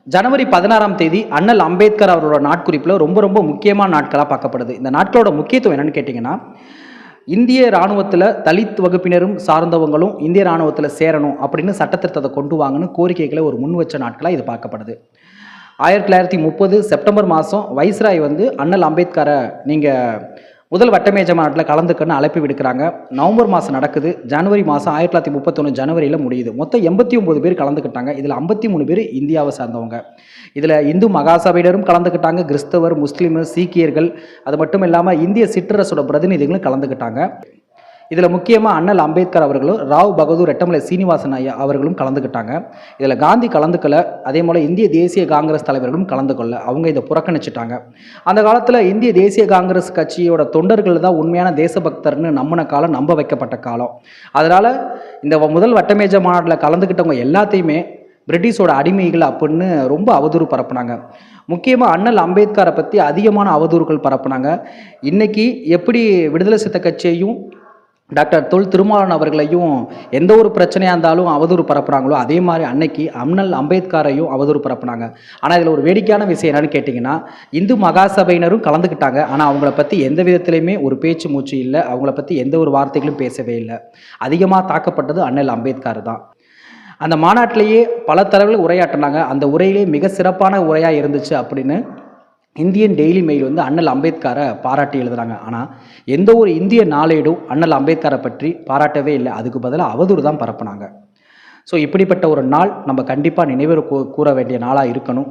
ஜனவரி 16ஆம் தேதி அண்ணல் அம்பேத்கர் அவரோட நாட்குறிப்பில் ரொம்ப ரொம்ப முக்கியமான நாட்களாக பார்க்கப்படுது. இந்த நாட்களோட முக்கியத்துவம் என்னன்னு கேட்டிங்கன்னா, இந்திய இராணுவத்தில் தலித் வகுப்பினரும் சார்ந்தவங்களும் இந்திய இராணுவத்தில் சேரணும் அப்படின்னு சட்டத்திருத்தத்தை கொண்டு வாங்கன்னு கோரிக்கைகளை ஒரு முன் வச்ச நாட்களாக இது பார்க்கப்படுது. 1930 செப்டம்பர் மாதம் வைஸ்ராய் வந்து அண்ணல் அம்பேத்கரை நீங்கள் முதல் வட்டமேஜ மாநாட்டில் கலந்துக்கன்னு அழைப்பு விடுக்கிறாங்க. நவம்பர் மாதம் நடக்குது. ஜனவரி மாதம் 1931 ஜனவரியில் முடியுது. மொத்தம் 89 பேர் கலந்துக்கிட்டாங்க. இதில் 53 பேர் இந்தியாவை சார்ந்தவங்க. இதில் இந்து மகாசபையினரும் கலந்துக்கிட்டாங்க. கிறிஸ்தவர், முஸ்லீம், சீக்கியர்கள், அது மட்டும் இல்லாமல் இந்திய சிற்றரசோட பிரதிநிதிகளும் கலந்துக்கிட்டாங்க. இதில் முக்கியமாக அண்ணல் அம்பேத்கர் அவர்களும் ராவ் பகதூர் ரெட்டமலை சீனிவாசன் ஐயா அவர்களும் கலந்துக்கிட்டாங்க. இதில் காந்தி கலந்துக்கல. அதே போல் இந்திய தேசிய காங்கிரஸ் தலைவர்களும் கலந்து கொள்ள அவங்க இதை புறக்கணிச்சிட்டாங்க. அந்த காலத்தில் இந்திய தேசிய காங்கிரஸ் கட்சியோட தொண்டர்கள் தான் உண்மையான தேசபக்தர்னு நம்பின காலம், நம்ப வைக்கப்பட்ட காலம். அதனால் இந்த முதல் வட்டமேஜ மாநாட்டில் கலந்துக்கிட்டவங்க எல்லாத்தையுமே பிரிட்டிஷோட அடிமைகள் அப்படின்னு ரொம்ப அவதூறு பரப்புனாங்க. முக்கியமாக அண்ணல் அம்பேத்கரை பற்றி அதிகமான அவதூறுகள் பரப்புனாங்க. இன்னைக்கு எப்படி விடுதலை சித்த கட்சியையும் டாக்டர் தொல் திருமாவளவன் அவர்களையும் எந்த ஒரு பிரச்சனையாக இருந்தாலும் அவதூறு பரப்புகிறாங்களோ, அதே மாதிரி அன்னைக்கு அண்ணல் அம்பேத்கரையும் அவதூறு பரப்புனாங்க. ஆனால் இதில் ஒரு வேடிக்கையான விஷயம் என்னன்னு கேட்டிங்கன்னா, இந்து மகாசபையினரும் கலந்துக்கிட்டாங்க. ஆனால் அவங்கள பற்றி எந்த விதத்திலையுமே ஒரு பேச்சு மூச்சு இல்லை. அவங்கள பற்றி எந்த ஒரு வார்த்தைகளும் பேசவே இல்லை. அதிகமாக தாக்கப்பட்டது அண்ணல் அம்பேத்கர் தான். அந்த மாநாட்டிலேயே பல தரவில் உரையாற்றினாங்க. அந்த உரையிலே மிக சிறப்பான உரையாக இருந்துச்சு அப்படின்னு இந்தியன் டெய்லி மெயில் வந்து அண்ணல் அம்பேத்கரை பாராட்டி எழுதுறாங்க. ஆனால் எந்த ஒரு இந்திய நாளேடும் அண்ணல் அம்பேத்கரை பற்றி பாராட்டவே இல்லை. அதுக்கு பதிலாக அவதூறு தான் பரப்புனாங்க. ஸோ இப்படிப்பட்ட ஒரு நாள் நம்ம கண்டிப்பாக நினைவு கூற வேண்டிய நாளாக இருக்கணும்.